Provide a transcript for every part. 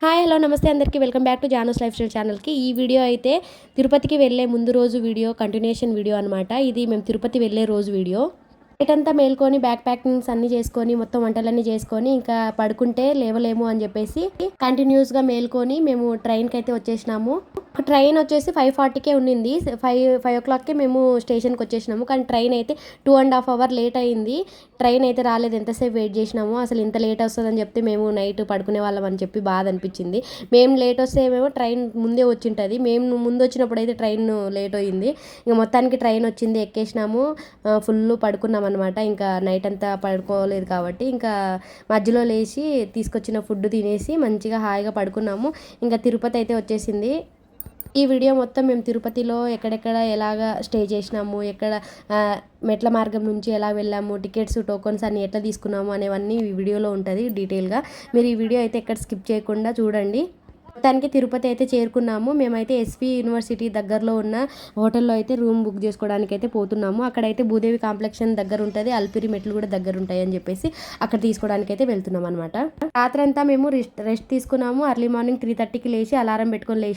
Hi hello నమస్తే అందరికీ welcome back to Janu's life style ఛానల్కి. ఈ వీడియో అయితే తిరుపతికి వెళ్ళే ముందు రోజు వీడియో కంటిన్యూషన్ వీడియో అనమాట. ఇది మేము తిరుపతి వెళ్ళే రోజు వీడియో. నైట్ అంతా మేల్కొని బ్యాక్ ప్యాకింగ్స్ అన్నీ చేసుకొని మొత్తం వంటలన్నీ చేసుకొని ఇంకా పడుకుంటే లేవలేము అని చెప్పేసి కంటిన్యూస్గా మేల్కొని మేము ట్రైన్కి అయితే వచ్చేసినాము. ట్రైన్ వచ్చేసి 5:40కే ఉండింది. 5 o'clockకే మేము స్టేషన్కి వచ్చేసినాము. కానీ ట్రైన్ అయితే 2.5 hours లేట్ అయింది. ట్రైన్ అయితే రాలేదు. ఎంతసేపు వెయిట్ చేసినాము. అసలు ఇంత లేట్ వస్తుందని చెప్తే మేము నైట్ పడుకునే వాళ్ళం అని చెప్పి బాధ అనిపించింది. మేము లేట్ వస్తే ఏమేమో ట్రైన్ ముందే వచ్చింటుంది. మేము ముందు వచ్చినప్పుడు అయితే ట్రైన్ లేట్ అయింది. ఇంకా మొత్తానికి ట్రైన్ వచ్చింది, ఎక్కేసినాము. ఫుల్ పడుకున్నాం అనమాట. ఇంకా నైట్ అంతా పడుకోలేదు కాబట్టి ఇంకా మధ్యలో లేచి తీసుకొచ్చిన ఫుడ్ తినేసి మంచిగా హాయిగా పడుకున్నాము. ఇంకా తిరుపతి అయితే వచ్చేసింది. ఈ వీడియో మొత్తం మేము తిరుపతిలో ఎక్కడెక్కడ ఎలాగ స్టే చేసినాము, ఎక్కడ మెట్ల మార్గం నుంచి ఎలా వెళ్ళాము, టికెట్స్ టోకన్స్ అన్ని ఎట్లా తీసుకున్నాము అనేవన్నీ ఈ వీడియోలో ఉంటుంది డీటెయిల్గా. మీరు ఈ వీడియో అయితే ఎక్కడ స్కిప్ చేయకుండా చూడండి. మొత్తానికి తిరుపతి అయితే చేరుకున్నాము. మేమైతే ఎస్వి యూనివర్సిటీ దగ్గరలో ఉన్న హోటల్లో అయితే రూమ్ బుక్ చేసుకోవడానికి అయితే పోతున్నాము. అక్కడైతే భూదేవి కాంప్లెక్షన్ దగ్గర ఉంటుంది, అల్పిరి మెట్లు కూడా దగ్గర ఉంటాయి అని చెప్పేసి అక్కడ తీసుకోవడానికి అయితే వెళ్తున్నాం అనమాట. రాత్రంతా మేము రెస్ట్ తీసుకున్నాము. అర్లీ మార్నింగ్ 3:30కి లేచి అలారం పెట్టుకొని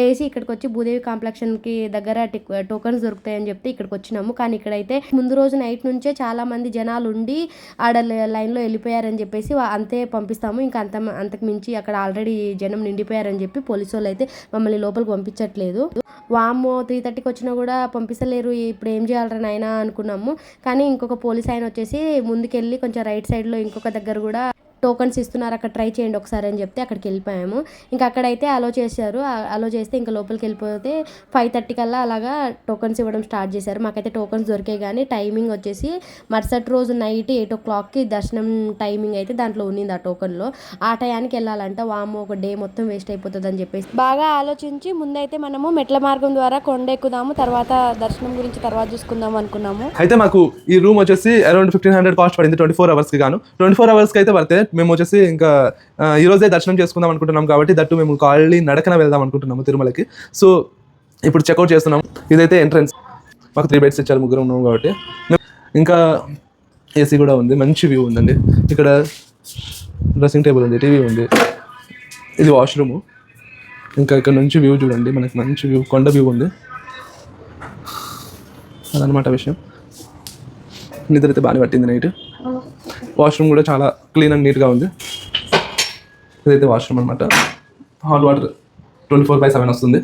లేచి ఇక్కడికి వచ్చి భూదేవి కాంప్లెక్షన్కి దగ్గర టోకన్స్ దొరుకుతాయని చెప్తే ఇక్కడికి వచ్చినాము. కానీ ఇక్కడైతే ముందు రోజు నైట్ నుంచే చాలా మంది జనాలు ఉండి ఆడ లైన్లో వెళ్ళిపోయారని చెప్పేసి అంతే పంపిస్తాము. ఇంకా అంతకు మించి అక్కడ ఆల్రెడీ జనం నిండిపోయారని చెప్పి పోలీసు వాళ్ళు అయితే మమ్మల్ని లోపలికి పంపించట్లేదు. వామ్మో 3:30కి వచ్చినా కూడా పంపిస్తలేరు, ఇప్పుడు ఏం చేయాలరా నాయనా అనుకున్నాము. కానీ ఇంకొక పోలీస్ ఆయన వచ్చేసి ముందుకెళ్ళి కొంచెం రైట్ సైడ్లో ఇంకొక దగ్గర కూడా టోకన్స్ ఇస్తున్నారు, అక్కడ ట్రై చేయండి ఒకసారి అని చెప్తే అక్కడికి వెళ్ళిపోయాము. ఇంకా అక్కడైతే అలో చేశారు. అలో చేస్తే ఇంకా లోపలికి వెళ్ళిపోతే 5:30 కల్లా అలాగా టోకన్స్ ఇవ్వడం స్టార్ట్ చేశారు. మాకైతే టోకన్స్ దొరికాయి. కానీ టైమింగ్ వచ్చేసి మరుసటి రోజు నైట్ 8 o'clockకి దర్శనం టైమింగ్ అయితే దాంట్లో ఉన్నింది ఆ టోకన్లో. ఆ టయానికి వెళ్ళాలంట. వామ్మో ఒక డే మొత్తం వేస్ట్ అయిపోతుంది అని చెప్పేసి బాగా ఆలోచించి ముందైతే మనము మెట్ల మార్గం ద్వారా కొండ ఎక్కుదాము, తర్వాత దర్శనం గురించి తర్వాత చూసుకుందాం అనుకున్నాము. అయితే మాకు ఈ రూమ్ వచ్చేసి అరౌండ్ 1500 కాస్ట్ పడింది 24 hours గాను. 24 hours అయితే పడితే మేము వచ్చేసి ఇంకా ఈ రోజే దర్శనం చేసుకుందాం అనుకుంటున్నాం కాబట్టి దట్టు మేము కాళ్ళీ నడకన వెళ్దాం అనుకుంటున్నాము తిరుమలకి. సో ఇప్పుడు చెక్అవుట్ చేస్తున్నాం. ఇదైతే ఎంట్రన్స్. మాకు 3 beds ఇచ్చారు, ముగ్గురు ఉన్నాము కాబట్టి. ఇంకా ఏసీ కూడా ఉంది, మంచి వ్యూ ఉందండి. ఇక్కడ డ్రెస్సింగ్ టేబుల్ ఉంది, టీవీ ఉంది. ఇది వాష్రూము. ఇంకా ఇక్కడ నుంచి వ్యూ చూడండి, మనకి మంచి వ్యూ, కొండ వ్యూ ఉంది. అదనమాట విషయం. నిద్ర అయితే బాగానే పట్టింది నైట్. వాష్రూమ్ కూడా చాలా క్లీన్ అండ్ నీట్గా ఉంది. ఇదైతే వాష్రూమ్ అనమాట. హాట్ వాటర్ 24/7 వస్తుంది.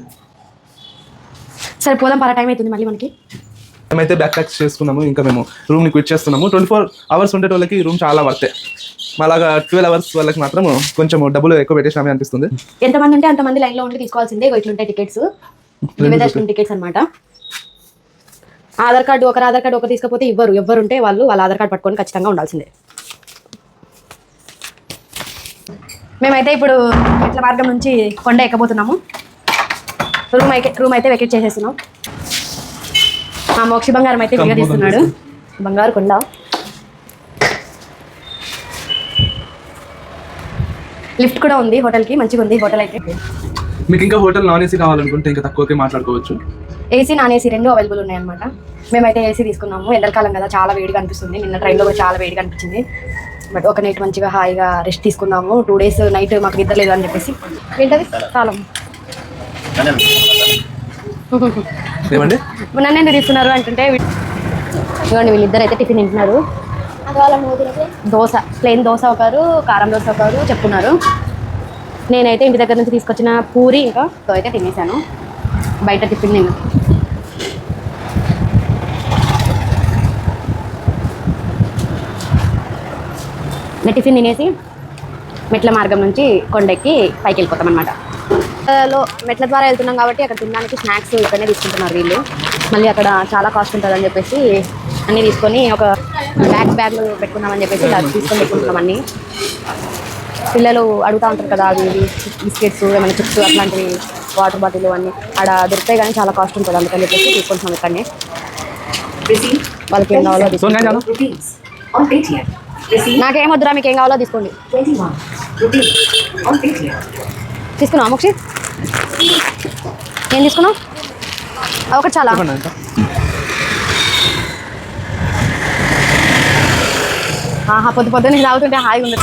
సరే పోదాం, పరా టైం అవుతుంది మళ్ళీ మనకి. మేమైతే బ్యాక్ ప్యాక్స్ చేసుకున్నాము. ఇంకా మేము రూమ్ని క్విట్ చేస్తున్నాము. 24 hours ఉండే వాళ్ళకి రూమ్ చాలా వర్తే. అలాగా 12 hours వాళ్ళకి మాత్రం కొంచెం డబ్బులు ఎక్కువ పెట్టేసామే అనిపిస్తుంది. ఎంతమంది ఉంటే అంతమంది లైన్లో ఉండి తీసుకోవాల్సిందే. ఇట్లుంటాయి టికెట్స్, దర్శనం టికెట్స్ అనమాట. ఆధార్ కార్డు ఒకరు తీసుకపోతే ఎవ్వరు ఉంటే వాళ్ళు వాళ్ళ ఆధార్ కార్డు పట్టుకొని ఖచ్చితంగా ఉండాల్సిందే. మేమైతే ఇప్పుడు మెట్ల మార్గం నుంచి కొండ ఎక్కబోతున్నాము. రూమ్ అయితే వెకెట్ చేసేస్తున్నాం. మా మోక్షి బంగారం అయితే విగా తీస్తున్నాడు. బంగారు కొండ. లిఫ్ట్ కూడా ఉంది హోటల్కి, మంచిగా ఉంది హోటల్ అయితే. మీకు ఇంకా హోటల్ నాన్ ఏసీ కావాలనుకుంటే ఇంకా తక్కువకే మాట్లాడుకోవచ్చు. ఏసీ నాన్ ఏసీ రెండు అవైలబుల్ ఉన్నాయన్నమాట. మేమైతే ఏసీ తీసుకున్నాము. ఎండాకాలం కదా చాలా వేడిగా అనిపిస్తుంది. నిన్న ట్రైన్లో కూడా చాలా వేడిగా అనిపించింది. బట్ ఒక నైట్ మంచిగా హాయిగా రెస్ట్ తీసుకున్నాము. 2 days నైట్ మాకు నిద్ర లేదు అని చెప్పేసి. ఏంటది కాలం నన్ను ఎందుకు తీసుకున్నారు అంటుంటే ఇవ్వండి వీళ్ళిద్దరు అయితే టిఫిన్ తింటున్నారు. దోశ, ప్లెయిన్ దోశ ఒకరు, కారం దోశ ఒకరు చెప్పున్నారు. నేనైతే ఇంటి దగ్గర నుంచి తీసుకొచ్చిన పూరి ఇంకా అయితే తినేసాను. బయట టిఫిన్ నేను టిఫిన్ తినేసి మెట్ల మార్గం నుంచి కొండెక్కి పైకి వెళ్ళిపోతాం అనమాట. మెట్ల ద్వారా వెళ్తున్నాం కాబట్టి అక్కడ తినడానికి స్నాక్స్ ఇక్కడనే తీసుకుంటున్నారు వీళ్ళు. మళ్ళీ అక్కడ చాలా కాస్ట్ ఉంటుందని చెప్పేసి అన్నీ తీసుకొని ఒక బ్యాగ్లు పెట్టుకున్నామని చెప్పేసి ఇలా తీసుకొని పెట్టుకుంటున్నాం అన్నీ. పిల్లలు అడుగుతూ ఉంటారు కదా, అవి బిస్కెట్స్, ఏమైనా చిప్స్ అట్లాంటివి, వాటర్ బాటిల్ అన్నీ ఆడ దొరుకుతాయి కానీ చాలా కాస్ట్ ఉంటుంది. అందుకని చెప్పేసి తీసుకుంటున్నాం ఇక్కడనే. వాళ్ళకి ఏం కావాలో తీసుకుంటాం. నాకేం వద్దురా, మీకు ఏం కావాలో తీసుకోండి. తీసుకున్నావా మోక్షి? ఏం తీసుకున్నావు? ఒకటి చాలా. పొద్దున్నే తాగుతుంటే హాయిగా ఉంది.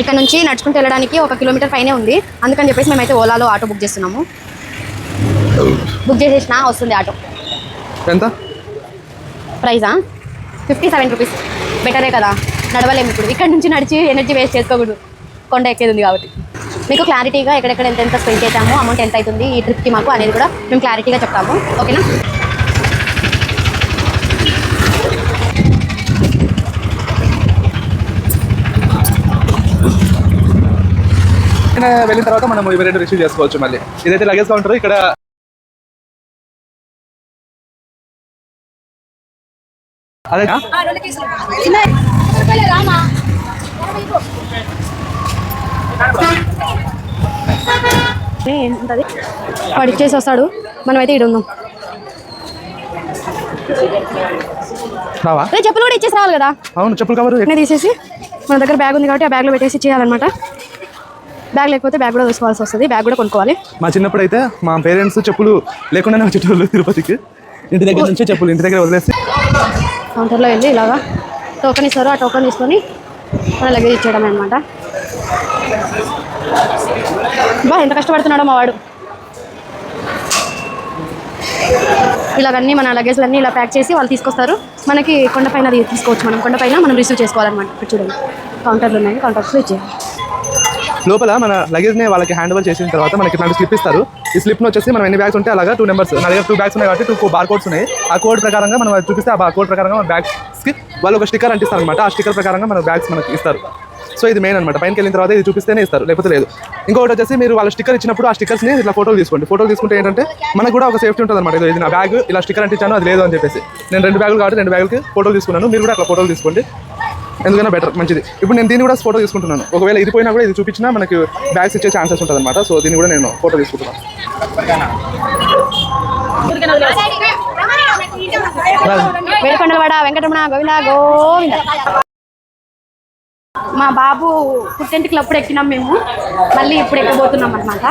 ఇక్కడ నుంచి నడుచుకుంటూ వెళ్ళడానికి 1 కిలోమీటర్ పైనే ఉంది. అందుకని చెప్పేసి మేమైతే ఓలాలో ఆటో బుక్ చేస్తున్నాము. బుక్ చేసేసిన వస్తుంది ఆటో. ఎంత ప్రైజా? 57 రూపీస్. బెటరే కదా, నడవలేము ఇప్పుడు. ఇక్కడ నుంచి నడిచి ఎనర్జీ వేస్ట్ చేసుకోకూడదు, కొండ ఎక్కేది ఉంది కాబట్టి. మీకు క్లారిటీగా ఎక్కడెక్కడ ఎంత స్పెండ్ చేసాము, అమౌంట్ ఎంత అవుతుంది ఈ ట్రిప్కి మాకు అనేది కూడా మేము క్లారిటీగా చెప్తాము. ఓకేనా? వెళ్ళిన తర్వాత మనం ఇవి రెండు రిసీవ్ చేసుకోవచ్చు. మళ్ళీ ఇదైతే లగేజ్ కౌంటర్. ఇక్కడ అదే వాడు ఇచ్చేసి వస్తాడు, మనమైతే ఇక్కడ ఉందాం. చెప్పులు కూడా ఇచ్చేసి రావాలి కదా. అవును, చెప్పులు కవర్ తీసేసి మన దగ్గర బ్యాగ్ ఉంది కాబట్టి ఆ బ్యాగ్లో పెట్టేసి చేయాలన్నమాట. బ్యాగ్ లేకపోతే బ్యాగ్ కూడా తీసుకోవాల్సి వస్తుంది, బ్యాగ్ కూడా కొనుక్కోవాలి. మా చిన్నప్పుడు అయితే మా పేరెంట్స్ చెప్పులు లేకుండానే వచ్చేటోళ్ళు తిరుపతికి. ఇంటి దగ్గర నుంచే చెప్పులు ఇంటి దగ్గర వదిలేసి కౌంటర్లో వెళ్ళి ఇలాగా టోకెన్ ఇస్తారు, ఆ టోకెన్ తీసుకొని మన లగేజ్ ఇచ్చేయడం అనమాట. ఎంత కష్టపడుతున్నాడో మా వాడు. ఇలాగన్నీ మన లగేజ్లన్నీ ఇలా ప్యాక్ చేసి వాళ్ళు తీసుకొస్తారు. మనకి కొండపైన అది తీసుకోవచ్చు, మనం కొండపైన మనం రిసీవ్ చేసుకోవాలన్నమాట. ఇక్కడ చూడండి కౌంటర్లు ఉన్నాయి, కౌంటర్స్లో ఇచ్చేయాలి. లోపల మన లగేజ్ని వాళ్ళకి హ్యాండ్ ఓవర్ చేసిన తర్వాత మనకి ఇట్లాంటి స్లిప్ ఇస్తారు. ఈ స్లిప్ను వచ్చేసి మనం ఎన్ని బ్యాగ్స్ ఉంటే అలాగా 2 నెంబర్స్, నా దగ్గర 2 బ్యాగ్స్ ఉన్నాయి కాబట్టి 2 బార్ కోడ్స్ ఉన్నాయి. ఆ కోడ్ ప్రకారంగా మనం చూపిస్తే ఆ కోడ్ ప్రకారంగా మన బ్యాగ్స్కి వాళ్ళు ఒక స్టిక్కర్ అంటిస్తారు అనమాట. ఆ స్టిక్కర్ ప్రకారంగా మన బ్యాగ్స్ మనకి ఇస్తారు. సో ఇది మెయిన్ అనమాట. పైనకి వెళ్ళిన తర్వాత ఇది చూపిస్తేనే ఇస్తారు, లేకపోతే లేదు. ఇంకొకటి వచ్చేసి మీరు వాళ్ళ స్టిక్కర్ ఇచ్చినప్పుడు ఆ స్టిక్కర్స్ని ఇట్లా ఫోటోలు తీసుకోండి. ఫోటోలు తీసుకుంటే ఏంటంటే మనకు కూడా ఒక సేఫ్టీ ఉంటుంది అనమాట. ఇది నా బ్యాగ్ ఇలా స్టిక్కర్ అంటించాను, అది లేదు అని చెప్పేసి. నేను 2 బ్యాగులు కాబట్టి 2 బ్యాగులకి ఫోటోలు తీసుకున్నాను. మీరు కూడా అట్లా ఫోటోలు తీసుకోండి, ఎందుకైనా బెటర్, మంచిది. ఇప్పుడు నేను దీన్ని కూడా ఫోటో తీసుకుంటున్నాను. ఒకవేళ ఇది పోయినా కూడా ఇది చూపించినా మనకి బ్యాగ్స్ ఇచ్చే ఛాన్సెస్ ఉంటుంది అనమాట. సో దీన్ని కూడా నేను ఫోటో తీసుకుంటున్నాను. వేడుకొండలవాడ వెంకటరమణ గోవింద గోవింద. మా బాబు పుట్టెంటికలు అప్పుడు ఎక్కినాం మేము, మళ్ళీ ఇప్పుడు ఎక్కబోతున్నాం అనమాట.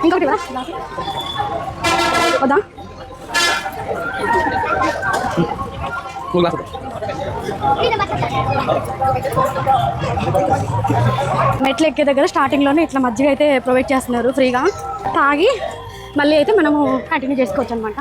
ఇంకొకటి వద్దా? మెట్లు ఎక్కే దగ్గర స్టార్టింగ్లోనే ఇట్లా మజ్జిగ అయితే ప్రొవైడ్ చేస్తున్నారు ఫ్రీగా. తాగి మళ్ళీ అయితే మనము కంటిన్యూ చేసుకోవచ్చు అనమాట.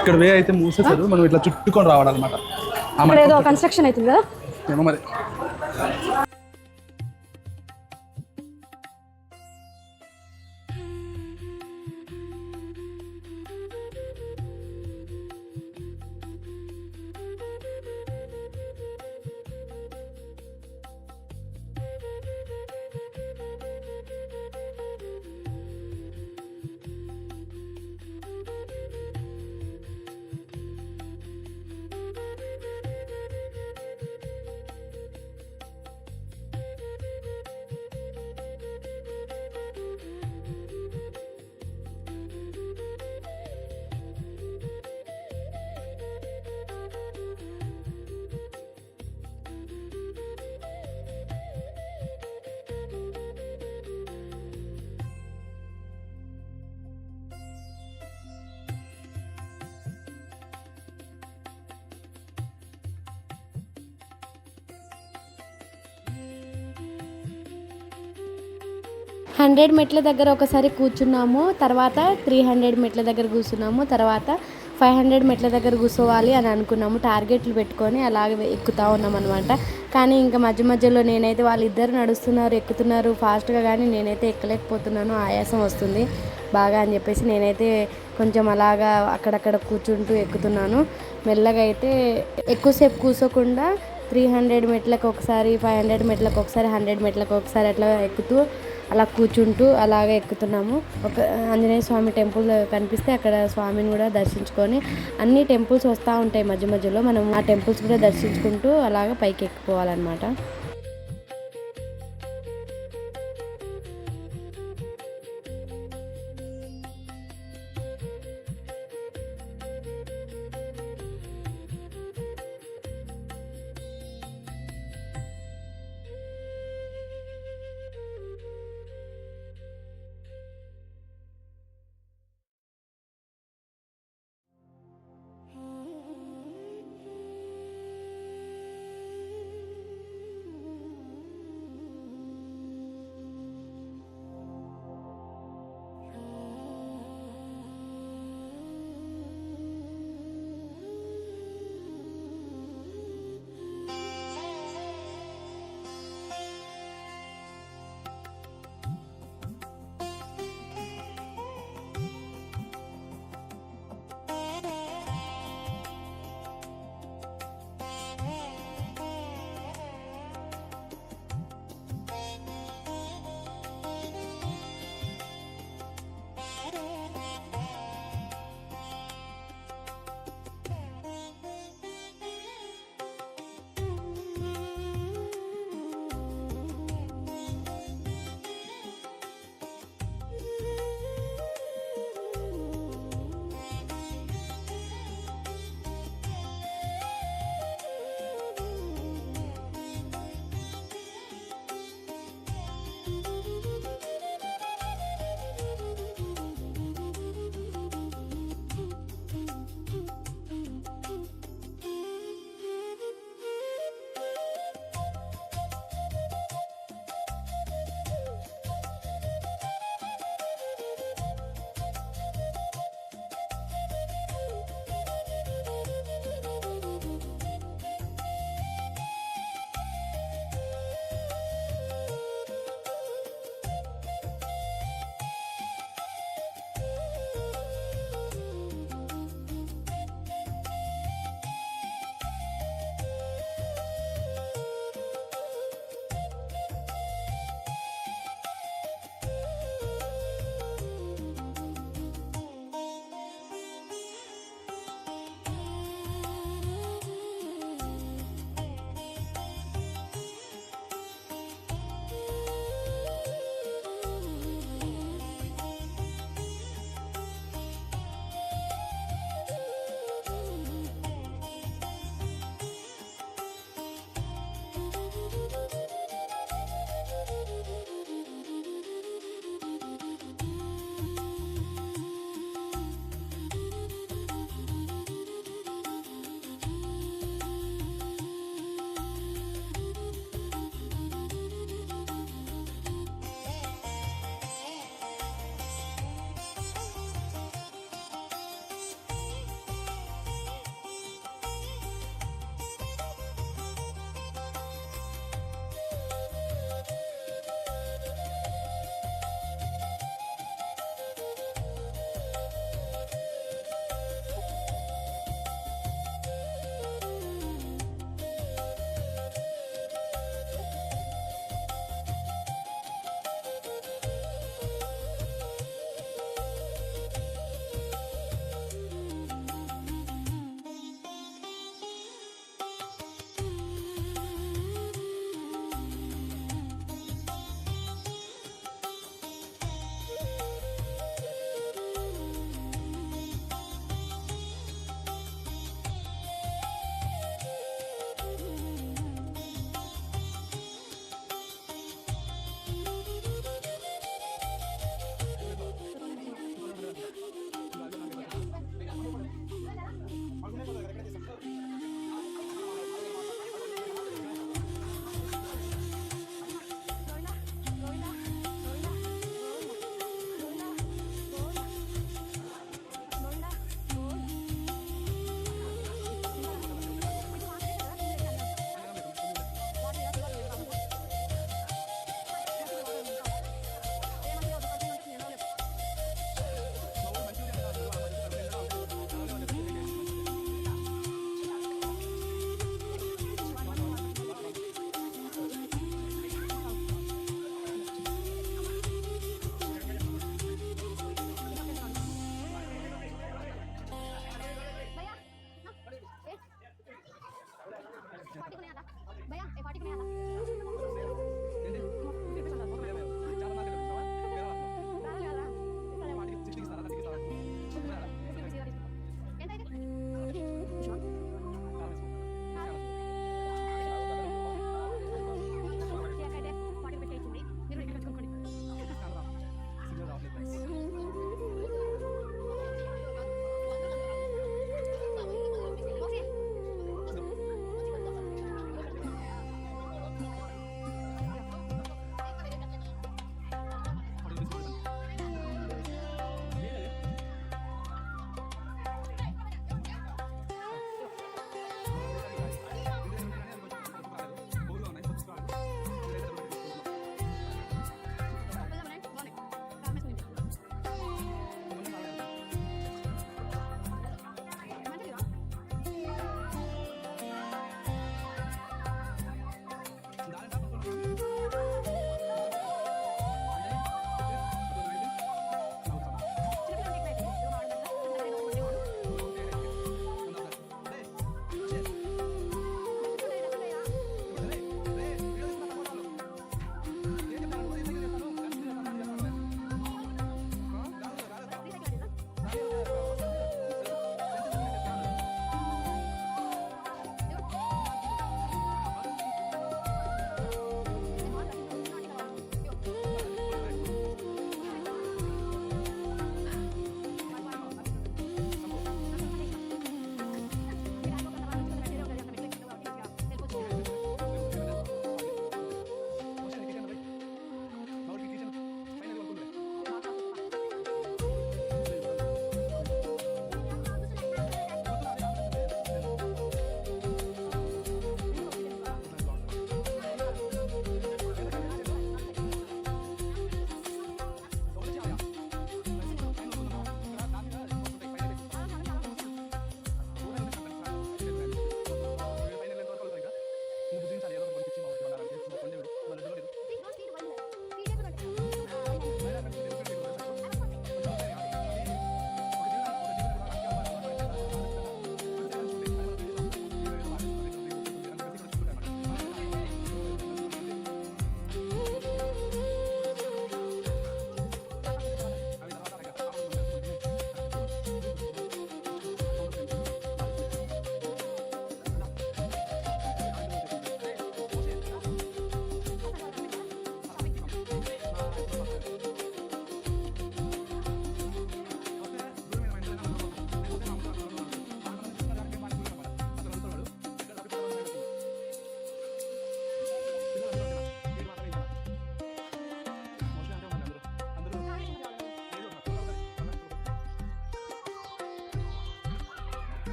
ఇక్కడ వే అయితే మూసేసారు, మనం ఇట్లా చుట్టుకొని రావాలన్నమాట. ఏదో కన్స్ట్రక్షన్ అవుతుంది కదా ఏమో మరి. 100 మెట్ల దగ్గర ఒకసారి కూర్చున్నాము, తర్వాత 300 మెట్ల దగ్గర కూర్చున్నాము, తర్వాత 500 మెట్ల దగ్గర కూర్చోవాలి అని అనుకున్నాము. టార్గెట్లు పెట్టుకొని అలాగే ఎక్కుతూ ఉన్నాం అనమాట. కానీ ఇంకా మధ్య మధ్యలో నేనైతే వాళ్ళిద్దరు నడుస్తున్నారు, ఎక్కుతున్నారు ఫాస్ట్గా, కానీ నేనైతే ఎక్కలేకపోతున్నాను, ఆయాసం వస్తుంది బాగా అని చెప్పేసి నేనైతే కొంచెం అలాగా అక్కడక్కడ కూర్చుంటూ ఎక్కుతున్నాను. మెల్లగా అయితే ఎక్కువసేపు కూర్చోకుండా 300 మెట్లకు ఒకసారి, 500 మెట్లకు ఒకసారి, 100 మెట్లకు ఒకసారి అట్లా ఎక్కుతూ అలా కూర్చుంటూ అలాగే ఎక్కుతున్నాము. ఒక ఆంజనేయ స్వామి టెంపుల్ కనిపిస్తే అక్కడ స్వామిని కూడా దర్శించుకొని, అన్ని టెంపుల్స్ వస్తూ ఉంటాయి మధ్య మధ్యలో, మనం ఆ టెంపుల్స్ కూడా దర్శించుకుంటూ అలాగ పైకి ఎక్కిపోవాలన్నమాట.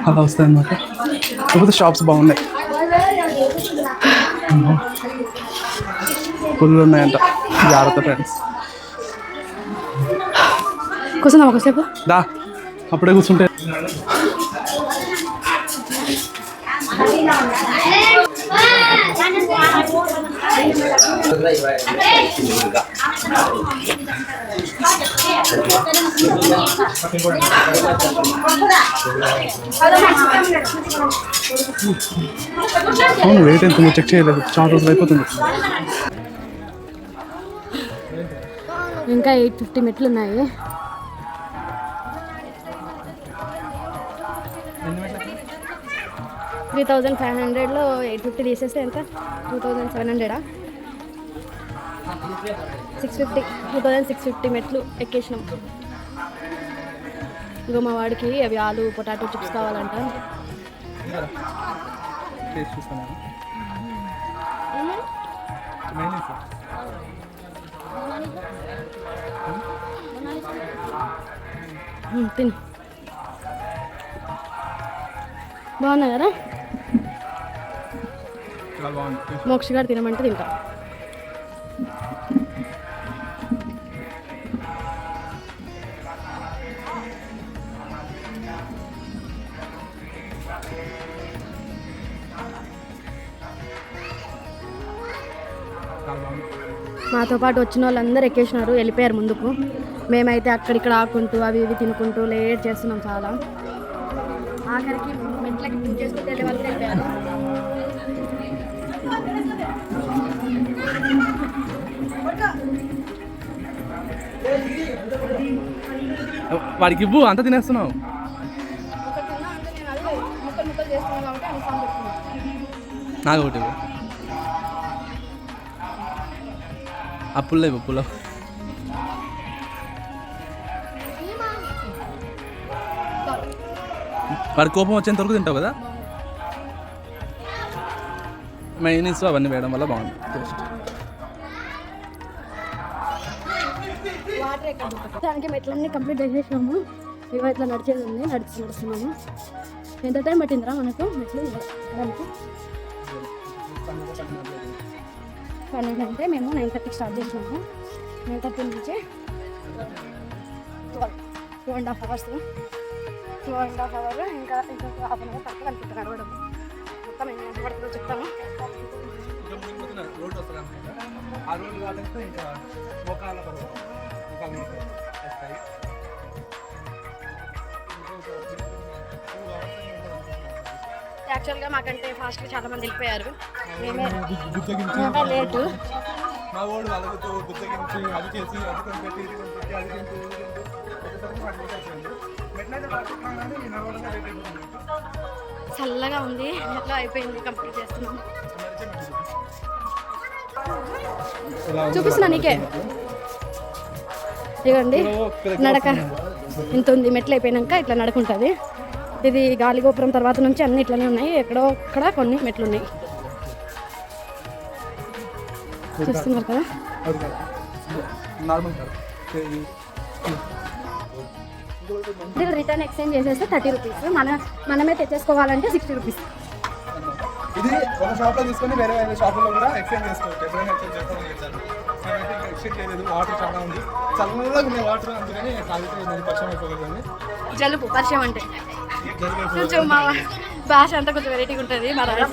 అలా వస్తాయి అన్నమాట. కాకపోతే షాప్స్ బాగున్నాయి, ఫుల్ ఉన్నాయంట. జాగ్రత్త ఫ్రెండ్స్. కూర్చుందాం ఒకసేపు. దా అప్పుడే కూర్చుంటే అవును. వెయిట్ ఎంత చెక్ చేయలేదు, చాలా రోజులు అయిపోతుంది. ఇంకా 850 మెట్లు ఉన్నాయి. $3,500లో 850 తీసేస్తే ఎంత? 2,700. 2,650 మెట్లు ఎక్కేసినాం. ఇంకో మా వాడికి అవి ఆలు పొటాటో చిప్స్ కావాలంట. తిని బాగున్నాయి కదా. మోక్ష గారు తినమంటే తింటా. మాతో పాటు వచ్చిన వాళ్ళందరూ ఎక్కేసినారు, వెళ్ళిపోయారు ముందుకు. మేమైతే అక్కడిక్కడ ఆకుంటూ అవి ఇవి తినుకుంటూ లేట్ చేస్తున్నాం చాలా. ఆఖరికి మెట్లకి బుక్ చేసుకుంటే వెళ్ళే వాళ్ళు వెళ్ళిపోయారు. వాడికి ఇవ్వు, అంతా తినేస్తున్నావు. నాకు ఒకటి ఇవ్వు. అప్పుల్లో ఇవ్వు, పుల్ల. వాడి కోపం వచ్చేంత వరకు తింటావు కదా. మైనస్ అవన్నీ వేయడం వల్ల బాగుంది టేస్ట్. దానికి మెట్లన్నీ కంప్లీట్ చేసేసాము. ఇక ఇట్లా నడిచేది ఉంది, నడుస్తున్నాము. ఎంత టైం పట్టిందిరా మనకు మెట్లు ఎక్కడానికి? 12 అంటే మేము 9:30కి స్టార్ట్ చేసినాము. 9:30 నుంచి 2.5 hours. 2.5 hours ఇంకా హాఫ్ అన్ అవర్ పక్కన అనుకుంటాను నడవడం. మొత్తం ఎంత పడుతుందో చెప్తాను. యాక్చువల్గా మాకంటే ఫాస్ట్గా చాలా మంది వెళ్ళిపోయారు. మేమే లేటు. చల్లగా ఉంది, ఎట్లా అయిపోయింది, కంప్లీట్ చేస్తున్నాం. చూపిస్తున్నా నీకే. ఇదిగోండి నడక ఇంత ఉంది. మెట్లు అయిపోయినాక ఇట్లా నడుకుంటుంది. ఇది గాలిగోపురం తర్వాత నుంచి అన్ని ఇట్లనే ఉన్నాయి. ఎక్కడో అక్కడ కొన్ని మెట్లు ఉన్నాయి, చూస్తున్నారు కదా. ఇది రిటర్న్ ఎక్స్చేంజ్ చేసేస్తే 30 రూపీస్. మనమే తెచ్చేసుకోవాలంటే 60 రూపీస్. ఇది ఒక షాప్లో తీసుకొని వేరే వేరే షాపుల్లో కూడా ఎక్స్చేంజ్ చేసుకోవచ్చు. ఎప్పుడైనా ఎక్స్చేంజ్ చేస్తాను. ఎక్స్చేంజ్ చేయలేదు. వాటర్ చాలా ఉంది, చల్లగా ఉన్నాయి వాటర్, అందుకని తాగితే పరిచయం అయిపోతుంది. జలుబు పరిచయం అంటే కొంచెం మా భాష అంతా కొంచెం వెరైటీగా ఉంటుంది. మా రాజు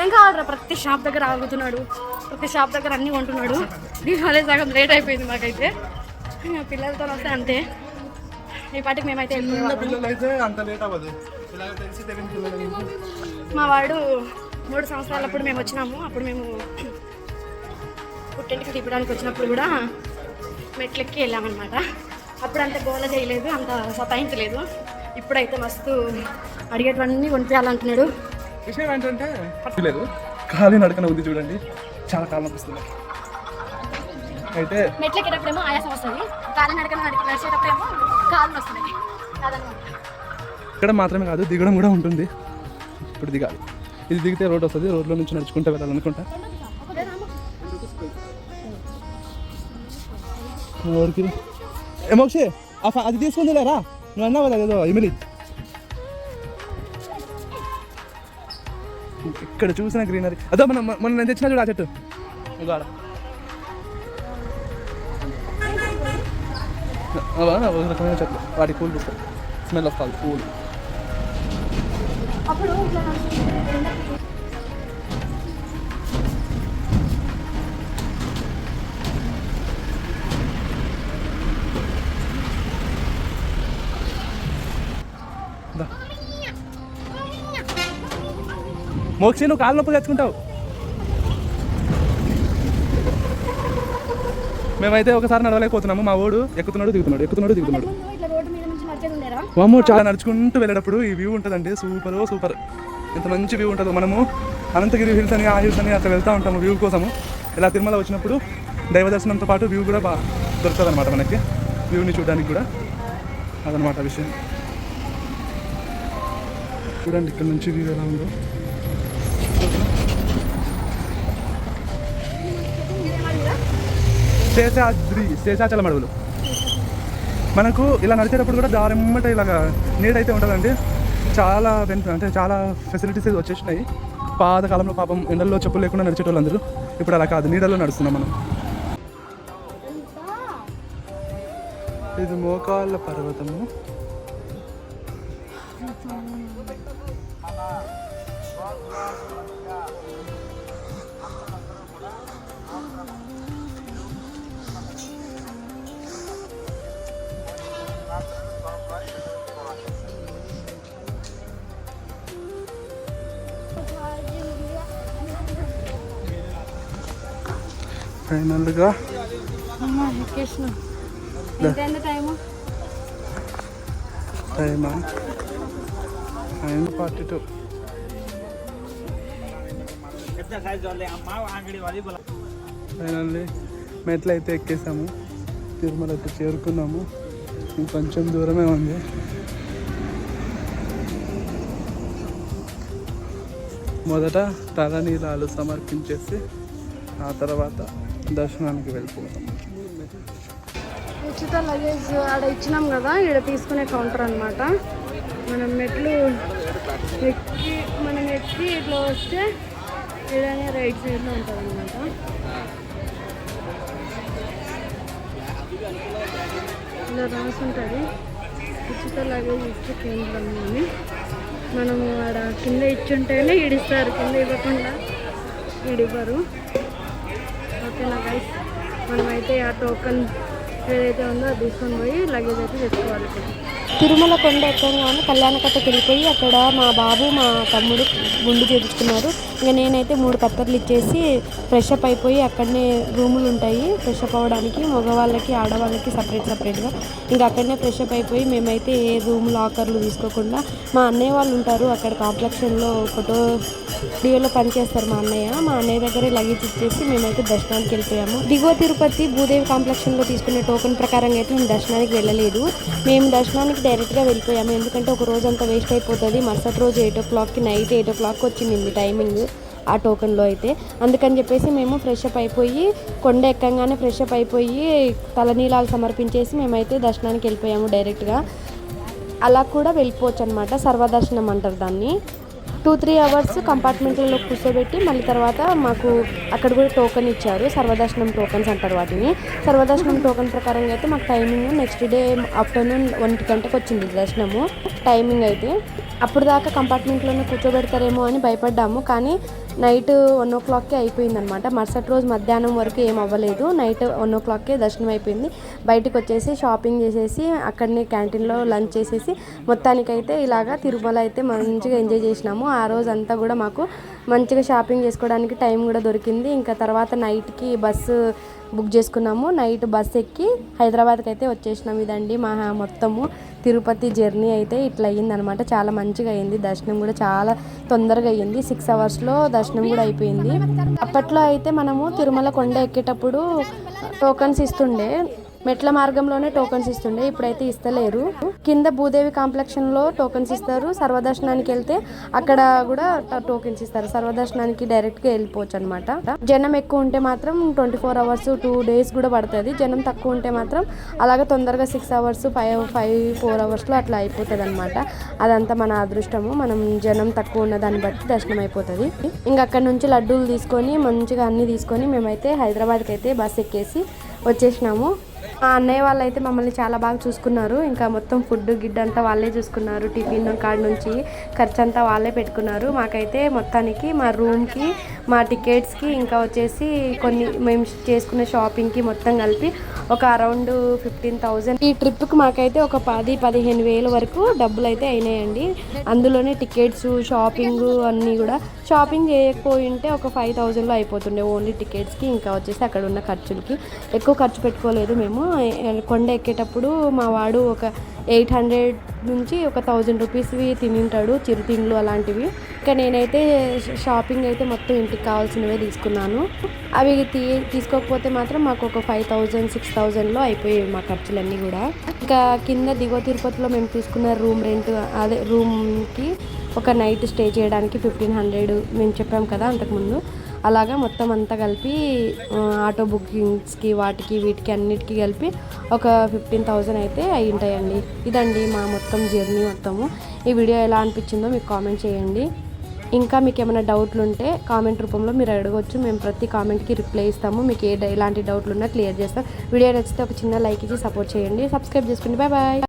ఏం కావాలరా, ప్రతి షాప్ దగ్గర ఆగుతున్నాడు, ప్రతి షాప్ దగ్గర అన్నీ కొంటున్నాడు. దీనివల్ల సగం లేట్ అయిపోయింది మాకైతే. పిల్లలతో వస్తే అంతే. ఈ పాటికి మేమైతే మా వాడు 3 సంవత్సరాలప్పుడు మేము వచ్చినాము. అప్పుడు మేము పుట్టింటికి తిప్పడానికి వచ్చినప్పుడు కూడా మెట్లెక్కి వెళ్ళామన్నమాట. అప్పుడు అంత గోల చేయలేదు, అంత సతాయించలేదు. ఇప్పుడైతే మస్తు అడిగేటివన్నీ కొనిపించాలంటున్నాడు. విషయం ఏంటంటే లేదు, ఖాళీ నడకన ఉంది చూడండి, చాలా కాలం అనిపిస్తుంది. అయితే మెట్లెక్కేటప్పుడేమో ఆయాసం వస్తుంది, ఖాళీ నడకన నడిచేటప్పుడేమో కాళ్ళు వస్తున్నాయి. ఇక్కడ మాత్రమే కాదు, దిగడం కూడా ఉంటుంది. ఇప్పుడు దిగాలి. ఇది దిగితే రోడ్ వస్తుంది, రోడ్లో నుంచి నడుచుకుంటూ వెళ్ళాలనుకుంటా. ఎవరికి ఏమోక్షే అది తీసుకుంది లేరా. నువ్వు అన్నావు కదా ఏదో ఇమిలి. ఇక్కడ చూసిన గ్రీనరీ అదో మనం నేను తెచ్చిన చూడు ఆ చెట్టు గాడ ఒక రకమైన చెట్లు వాటి పూలు చూస్తాయి స్మెల్ వస్తుంది పూలు. మోక్షి నువ్వు కాళ్ళ నొప్పి తెచ్చుకుంటావు. మేమైతే ఒకసారి నడవలేకపోతున్నాము. మా ఓడు ఎక్కుతున్నాడు దిగుతున్నాడు. వామ్మో చాలా నడుచుకుంటూ వెళ్ళేటప్పుడు ఈ వ్యూ ఉంటుందండి. సూపర్ ఎంత మంచి వ్యూ ఉంటుందో. మనము అనంతగిరి హిల్స్ అని ఆ హిల్స్ అని అక్కడ వెళ్తూ ఉంటాము వ్యూ కోసము. ఇలా తిరుమల వచ్చినప్పుడు దైవ దర్శనంతో పాటు వ్యూ కూడా బాగా దొరుకుతుంది అనమాట మనకి. వ్యూని చూడడానికి కూడా అదనమాట విషయం. చూడండి ఇక్కడ నుంచి వ్యూ ఎలా ఉందో. శేషాచలం అడవులు. మనకు ఇలా నడిచేటప్పుడు కూడా దారెమ్మట ఇలాగా నీడైతే ఉంటుందండి. చాలా అంటే చాలా ఫెసిలిటీస్ వచ్చేసినాయి. పాతకాలంలో పాపం ఎండల్లో చెప్పులు లేకుండా నడిచేటోళ్ళు అందరూ ఇప్పుడు అలా కాదు, నీడల్లో నడుస్తున్నాం మనం. ఇది మోకాళ్ళ పర్వతము. ఫైనల్గా టైమా 9:42. ఫైనల్లీ మెట్లు అయితే ఎక్కేసాము, తిరుమలకి చేరుకున్నాము. ఇంకొంచెం దూరమే ఉంది. మొదట తలనీలాలు సమర్పించేసి ఆ తర్వాత దర్శనానికి వెళ్ళిపోతాం. ఉచిత లగేజ్ ఆడ ఇచ్చినాం కదా, ఇక్కడ తీసుకునే కౌంటర్ అనమాట. మనం ఎక్కి ఇట్లా వస్తే ఇలానే రైట్ సైడ్లో ఉంటుంది అనమాట. ఇలా రాసి ఉంటుంది ఉచిత లగేజ్ ఇచ్చే కేంద్రం అని. మనము ఆడ కింద ఇచ్చుంటేనే ఇడిస్తారు, కింద ఇవ్వకుండా ఇడివ్వరు. ఓకేనా గైస్, మనమైతే ఆ టోకన్ ఏదైతే ఉందో అది తీసుకొని పోయి లగేజ్ అయితే తెచ్చుకోవాలి. తిరుమల కొండ ఎక్కగానే కళ్యాణకట్టకి వెళ్ళిపోయి అక్కడ మా బాబు మా తమ్ముడు గుండు చేయించుకున్నారు. ఇంకా నేనైతే 3 కత్తర్లు ఇచ్చేసి ఫ్రెష్ అప్ అయిపోయి అక్కడనే రూములు ఉంటాయి ఫ్రెష్ అప్ అవ్వడానికి, మగవాళ్ళకి ఆడవాళ్ళకి సపరేట్గా. ఇంకా అక్కడనే ఫ్రెష్ అప్ అయిపోయి మేమైతే ఏ రూమ్ లాకర్లు తీసుకోకుండా, మా అన్నయ్య వాళ్ళు ఉంటారు అక్కడ కాంప్లెక్షన్లో ఫోటో స్టూడియోలో పనిచేస్తారు మా అన్నయ్య దగ్గరే లగేజ్ ఇచ్చేసి మేమైతే దర్శనానికి వెళ్ళిపోయాము. దిగువ తిరుపతి భూదేవి కాంప్లెక్షన్లో తీసుకునే టోకెన్ ప్రకారంగా అయితే మేము దర్శనానికి వెళ్ళలేదు. మేము దర్శనానికి డైరెక్ట్గా వెళ్ళిపోయాము, ఎందుకంటే ఒక రోజు అంతా వేస్ట్ అయిపోతుంది. మరుసటి రోజు 8 o'clockకి నైట్ 8 o'clockకి వచ్చింది టైమింగ్ ఆ టోకెన్లో అయితే. అందుకని చెప్పేసి మేము ఫ్రెష్ అప్ అయిపోయి కొండ ఎక్కగానే ఫ్రెష్ అప్ అయిపోయి తలనీలాలు సమర్పించేసి మేమైతే దర్శనానికి వెళ్ళిపోయాము డైరెక్ట్గా. అలా కూడా వెళ్ళిపోవచ్చు అనమాట, సర్వదర్శనం అంటారు దాన్ని. 2-3 hours కంపార్ట్మెంట్లలో కూర్చోబెట్టి మళ్ళీ తర్వాత మాకు అక్కడ కూడా టోకెన్ ఇచ్చారు, సర్వదర్శనం టోకెన్స్ అంటారు వాటిని. సర్వదర్శనం టోకెన్ ప్రకారంగా అయితే మాకు టైమింగ్ నెక్స్ట్ డే ఆఫ్టర్నూన్ 1 గంటకు వచ్చింది దర్శనము టైమింగ్ అయితే. అప్పుడు దాకా కంపార్ట్మెంట్లోనే కూర్చోబెడతారేమో అని భయపడ్డాము, కానీ నైట్ 1 o'clockకే అయిపోయిందనమాట. మరుసటి రోజు మధ్యాహ్నం వరకు ఏం అవ్వలేదు, నైట్ 1 o'clockకే దర్శనం అయిపోయింది. బయటకు వచ్చేసి షాపింగ్ చేసేసి అక్కడనే క్యాంటీన్లో లంచ్ చేసేసి మొత్తానికైతే ఇలాగా తిరుమల అయితే మంచిగా ఎంజాయ్ చేసినాము. ఆ రోజు అంతా కూడా మాకు మంచిగా షాపింగ్ చేసుకోవడానికి టైం కూడా దొరికింది. ఇంకా తర్వాత నైట్కి బస్సు బుక్ చేసుకున్నాము, నైట్ బస్ ఎక్కి హైదరాబాద్కి అయితే వచ్చేసినాం. ఇదండి మా మొత్తము తిరుపతి జర్నీ అయితే ఇట్లా అయ్యిందనమాట. చాలా మంచిగా అయింది, దర్శనం కూడా చాలా తొందరగా అయ్యింది. 6 hours దర్శనం కూడా అయిపోయింది. అప్పట్లో అయితే మనము తిరుమల కొండ ఎక్కేటప్పుడు టోకన్స్ ఇస్తుండే, మెట్ల మార్గంలోనే టోకన్స్ ఇస్తుండే, ఇప్పుడైతే ఇస్తలేరు. కింద భూదేవి కాంప్లెక్షన్ లో టోకన్స్ ఇస్తారు. సర్వదర్శనానికి వెళ్తే అక్కడ కూడా టోకెన్స్ ఇస్తారు. సర్వదర్శనానికి డైరెక్ట్ గా వెళ్ళిపోవచ్చు అనమాట. జనం ఎక్కువ ఉంటే మాత్రం 24 hours 2 days కూడా పడుతుంది. జనం తక్కువ ఉంటే మాత్రం అలాగే తొందరగా 6 hours 4 hours లో అట్లా అయిపోతుంది అనమాట. అదంతా మన అదృష్టము. మనం జనం తక్కువ ఉన్న దాన్ని బట్టి దర్శనం అయిపోతుంది. ఇంకా అక్కడ నుంచి లడ్డూలు తీసుకొని మంచిగా అన్ని తీసుకొని మేమైతే హైదరాబాద్కి అయితే బస్ ఎక్కేసి వచ్చేసినాము. ఆ అన్నయ్య వాళ్ళు అయితే మమ్మల్ని చాలా బాగా చూసుకున్నారు. ఇంకా మొత్తం ఫుడ్ గిడ్ అంతా వాళ్ళే చూసుకున్నారు. టిఫిన్ కాడ నుంచి ఖర్చు అంతా వాళ్ళే పెట్టుకున్నారు. మాకైతే మొత్తానికి మా రూమ్కి, మా టికెట్స్కి, ఇంకా వచ్చేసి కొన్ని మేము చేసుకునే షాపింగ్కి మొత్తం కలిపి ఒక అరౌండ్ 15,000. ఈ ట్రిప్కి మాకైతే ఒక 10-15 వేల వరకు డబ్బులు అయితే అయినాయండి. అందులోనే టికెట్స్, షాపింగ్ అన్నీ కూడా. షాపింగ్ చేయకపోయి ఉంటే ఒక 5,000లో అయిపోతుండే ఓన్లీ టికెట్స్కి. ఇంకా వచ్చేసి అక్కడ ఉన్న ఖర్చులకి ఎక్కువ ఖర్చు పెట్టుకోలేదు మేము. కొండ ఎక్కేటప్పుడు మా వాడు ఒక 800 నుంచి ఒక 1000 రూపీస్వి తినింటాడు, చిరుతిండ్లు అలాంటివి. ఇంకా నేనైతే షాపింగ్ అయితే మొత్తం ఇంటికి కావాల్సినవే తీసుకున్నాను. అవి తీసుకోకపోతే మాత్రం మాకు ఒక 5,000-6,000లో అయిపోయాయి మా ఖర్చులన్నీ కూడా. ఇంకా కింద దిగువ తిరుపతిలో మేము తీసుకున్న రూమ్ రెంట్, అదే రూమ్కి ఒక నైట్ స్టే చేయడానికి 1,500 మేము చెప్పాం కదా అంతకుముందు. అలాగా మొత్తం అంతా కలిపి ఆటో బుకింగ్స్కి వాటికి వీటికి అన్నిటికీ కలిపి ఒక 15,000 అయితే అయి ఉంటాయండి. ఇదండి మా మొత్తం జర్నీ మొత్తము. ఈ వీడియో ఎలా అనిపించిందో మీకు కామెంట్ చేయండి. ఇంకా మీకు ఏమైనా డౌట్లు ఉంటే కామెంట్ రూపంలో మీరు అడగవచ్చు. మేము ప్రతి కామెంట్కి రిప్లై ఇస్తాము. మీకు ఎలాంటి డౌట్లు ఉన్నా క్లియర్ చేస్తాం. వీడియో నచ్చితే ఒక చిన్న లైక్ ఇచ్చి సపోర్ట్ చేయండి. సబ్స్క్రైబ్ చేసుకోండి. Bye bye.